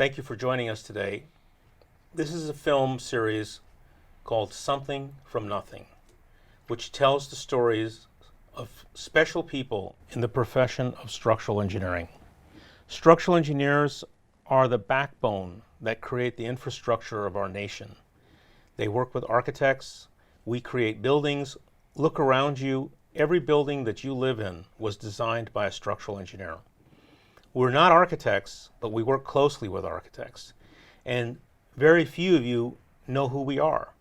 Thank you for joining us today. This is a film series called Something from Nothing, which tells the stories of special people in the profession of structural engineering. Structural engineers are the backbone that create the infrastructure of our nation. They work with architects, we create buildings. Look around you, every building that you live in was designed by a structural engineer. We're not architects, but we work closely with architects. And very few of you know who we are.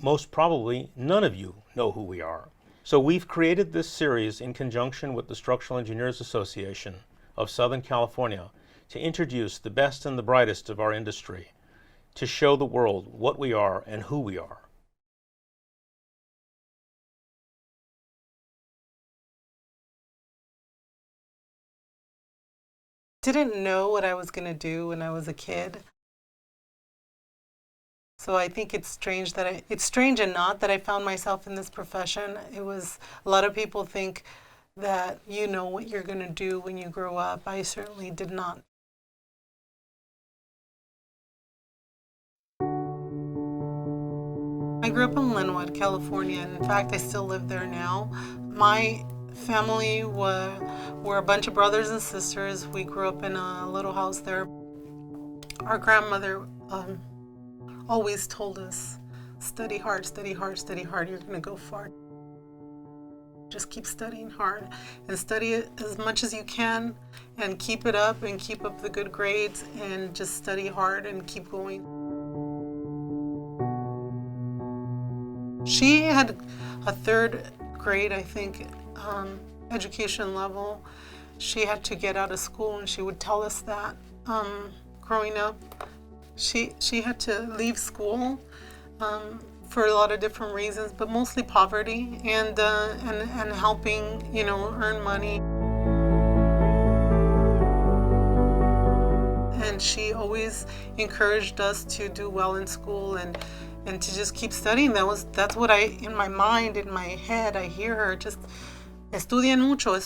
Most probably, none of you know who we are. So we've created this series in conjunction with the Structural Engineers Association of Southern California to introduce the best and the brightest of our industry, to show the world what we are and who we are. Didn't know what I was going to do when I was a kid. So I think it's strange it's strange and not that I found myself in this profession. A lot of people think that you know what you're going to do when you grow up. I certainly did not. I grew up in Linwood, California, and in fact, I still live there now. My family were a bunch of brothers and sisters. We grew up in a little house there. Our grandmother always told us, study hard, study hard, study hard, you're going to go far. Just keep studying hard and study it as much as you can and keep it up and keep up the good grades and just study hard and keep going. She had a third grade, I think, education level. She had to get out of school, and she would tell us that growing up, she had to leave school for a lot of different reasons, but mostly poverty and helping, earn money. And she always encouraged us to do well in school and to just keep studying. That's what in my mind, in my head, I hear her just estudien mucho,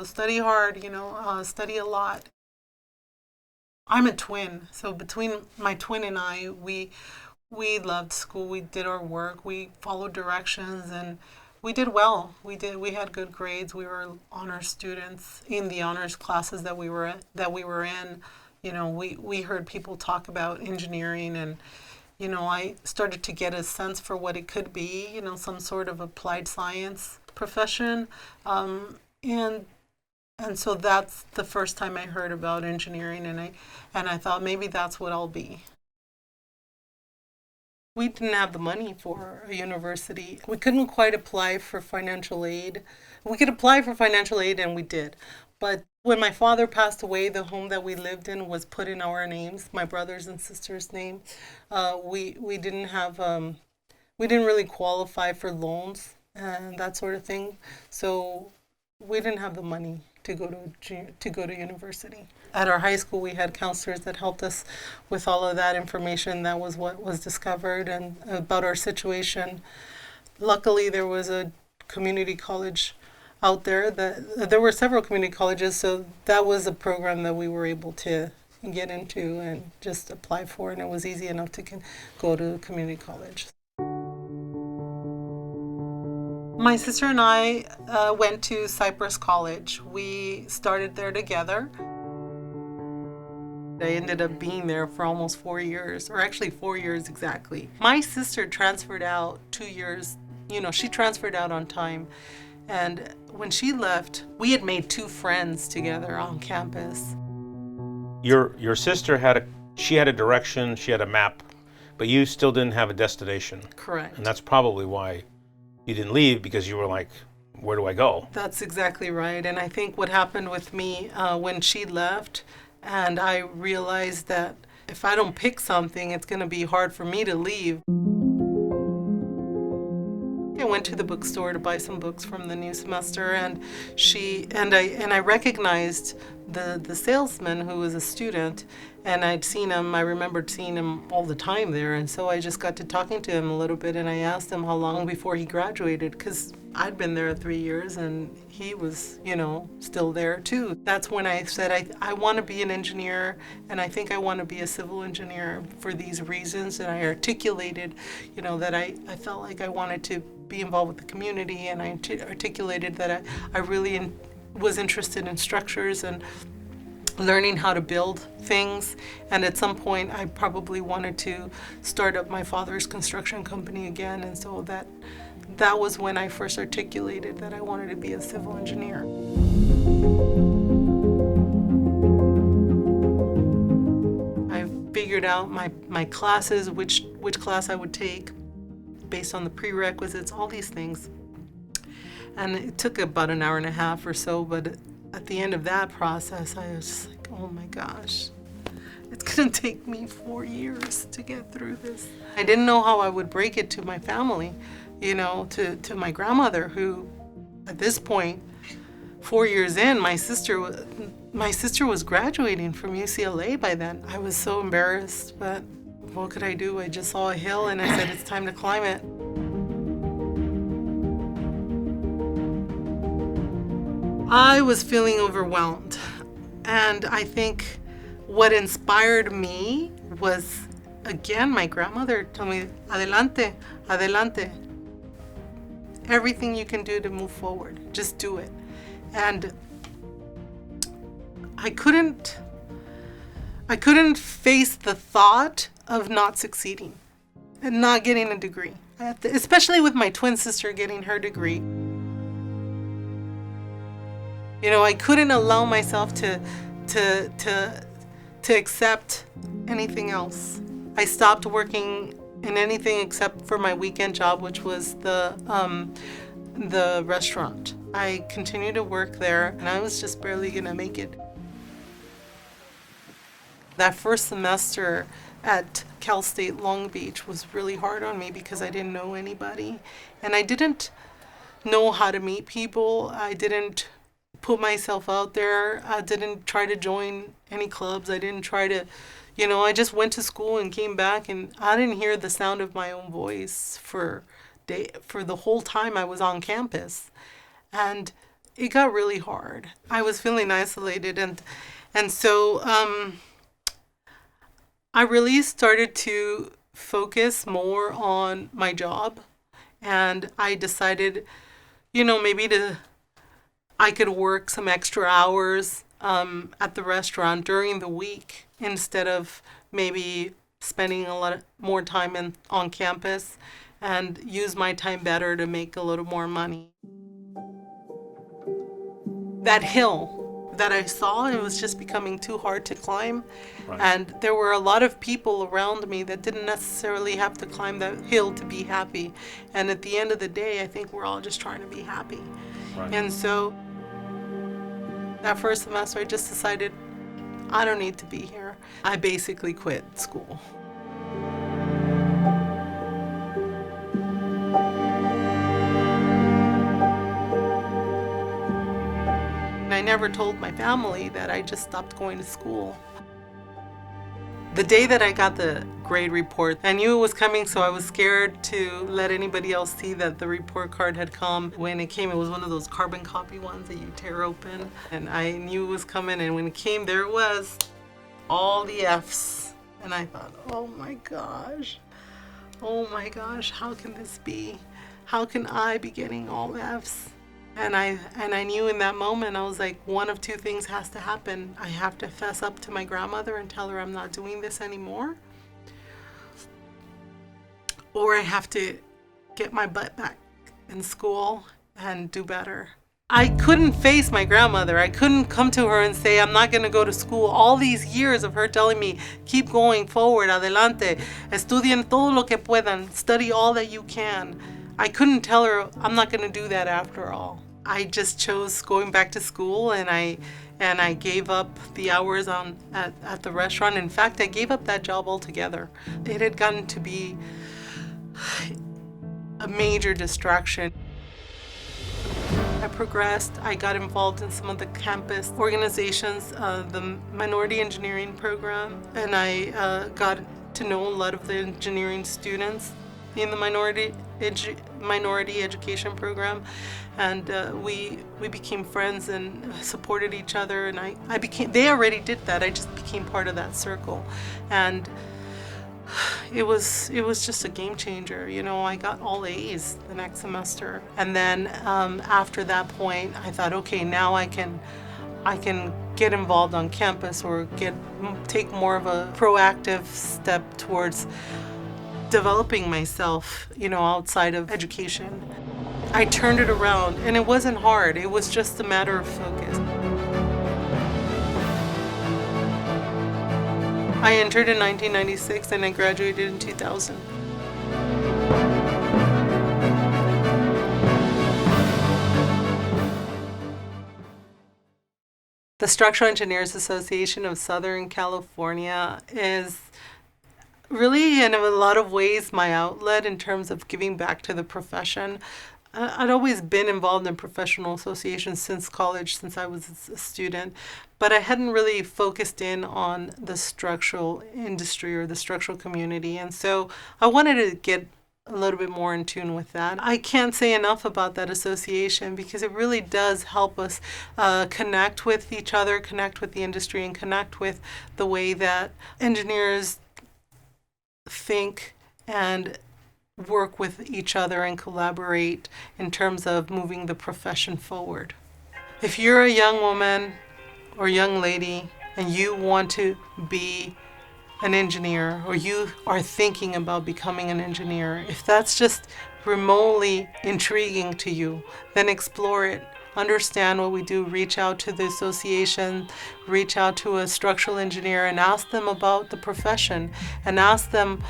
study hard, study a lot. I'm a twin, so between my twin and I, we loved school. We did our work. We followed directions, and we did well. We had good grades. We were honor students in the honors classes that we were in. We heard people talk about engineering, and I started to get a sense for what it could be. Some sort of applied science profession, and so that's the first time I heard about engineering, and I thought maybe that's what I'll be. We didn't have the money for a university. We couldn't quite apply for financial aid. We could apply for financial aid, and we did. But when my father passed away, the home that we lived in was put in our names, my brothers and sisters' name. We didn't have, we didn't really qualify for loans and that sort of thing. So we didn't have the money to go to university. At our high school, we had counselors that helped us with all of that information. That was what was discovered and about our situation. Luckily, there was a community college out there. There were several community colleges, so that was a program that we were able to get into and just apply for, and it was easy enough to go to community college. My sister and I went to Cypress College. We started there together. I ended up being there for almost 4 years, or actually 4 years exactly. My sister transferred out 2 years, she transferred out on time. And when she left, we had made 2 friends together on campus. Your sister had a direction, she had a map, but you still didn't have a destination. Correct. And that's probably why you didn't leave, because you were like, where do I go? That's exactly right. And I think what happened with me when she left, and I realized that if I don't pick something, it's going to be hard for me to leave. I went to the bookstore to buy some books from the new semester, and I recognized the salesman who was a student, and I'd seen him. I remembered seeing him all the time there, and so I just got to talking to him a little bit, and I asked him how long before he graduated, because I'd been there 3 years and he was, still there too. That's when I said, I want to be an engineer, and I think I want to be a civil engineer for these reasons. And I articulated, that I felt like I wanted to be involved with the community, and I articulated that I really was interested in structures and learning how to build things. And at some point, I probably wanted to start up my father's construction company again. And so that was when I first articulated that I wanted to be a civil engineer. I figured out my classes, which class I would take based on the prerequisites, all these things. And it took about an hour and a half or so, but at the end of that process, I was just like, oh my gosh, it's gonna take me 4 years to get through this. I didn't know how I would break it to my family, to my grandmother, who at this point, 4 years in, my sister was graduating from UCLA by then. I was so embarrassed, but what could I do? I just saw a hill and I said, it's time to climb it. I was feeling overwhelmed, and I think what inspired me was, again, my grandmother told me, adelante, adelante. Everything you can do to move forward, just do it. And I couldn't face the thought of not succeeding and not getting a degree, especially with my twin sister getting her degree. I couldn't allow myself to accept anything else. I stopped working in anything except for my weekend job, which was the restaurant. I continued to work there, and I was just barely gonna make it. That first semester at Cal State Long Beach was really hard on me because I didn't know anybody, and I didn't know how to meet people. I didn't put myself out there. I didn't try to join any clubs. I didn't try to, I just went to school and came back, and I didn't hear the sound of my own voice for the whole time I was on campus. And it got really hard. I was feeling isolated, and so I really started to focus more on my job, and I decided, maybe I could work some extra hours at the restaurant during the week instead of maybe spending a lot more time on campus, and use my time better to make a little more money. That hill that I saw, it was just becoming too hard to climb. Right. And there were a lot of people around me that didn't necessarily have to climb that hill to be happy. And at the end of the day, I think we're all just trying to be happy. Right. And so that first semester, I just decided I don't need to be here. I basically quit school. I never told my family that I just stopped going to school. The day that I got the grade report, I knew it was coming, so I was scared to let anybody else see that the report card had come. When it came, it was one of those carbon copy ones that you tear open, and I knew it was coming, and when it came, there it was, all the F's. And I thought, oh my gosh, how can this be? How can I be getting all F's? And I knew in that moment, I was like, one of two things has to happen. I have to fess up to my grandmother and tell her I'm not doing this anymore, or I have to get my butt back in school and do better. I couldn't face my grandmother. I couldn't come to her and say, I'm not gonna go to school. All these years of her telling me, keep going forward, adelante, estudien todo lo que puedan, study all that you can. I couldn't tell her, I'm not gonna do that after all. I just chose going back to school, and I gave up the hours at the restaurant. In fact, I gave up that job altogether. It had gotten to be a major distraction. I progressed. I got involved in some of the campus organizations, the minority engineering program, and I got to know a lot of the engineering students in the minority education program, and we became friends and supported each other. And I became, they already did that. I just became part of that circle, and it was just a game changer. You know, I got all A's the next semester, and then after that point, I thought, okay, now I can get involved on campus or take more of a proactive step towards developing myself, you know, outside of education. I turned it around, and it wasn't hard. It was just a matter of focus. I entered in 1996 and I graduated in 2000. The Structural Engineers Association of Southern California is really, in a lot of ways, my outlet in terms of giving back to the profession. I'd always been involved in professional associations since college, since I was a student, but I hadn't really focused in on the structural industry or the structural community, and so I wanted to get a little bit more in tune with that. I can't say enough about that association because it really does help us connect with each other, connect with the industry, and connect with the way that engineers think and work with each other and collaborate in terms of moving the profession forward. If you're a young woman or young lady and you want to be an engineer, or you are thinking about becoming an engineer, if that's just remotely intriguing to you, then explore it. Understand what we do. Reach out to the association, reach out to a structural engineer and ask them about the profession, and ask them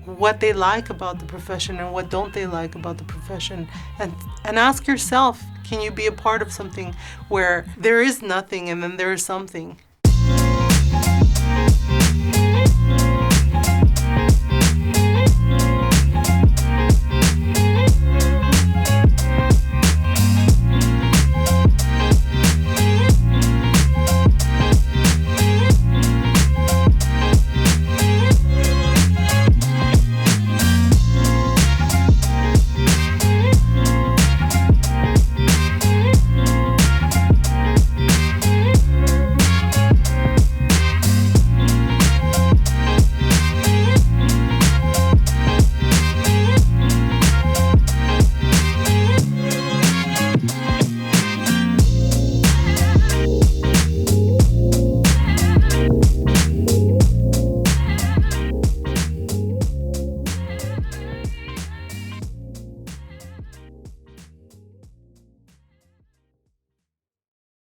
what they like about the profession and what don't they like about the profession. And ask yourself, can you be a part of something where there is nothing and then there is something?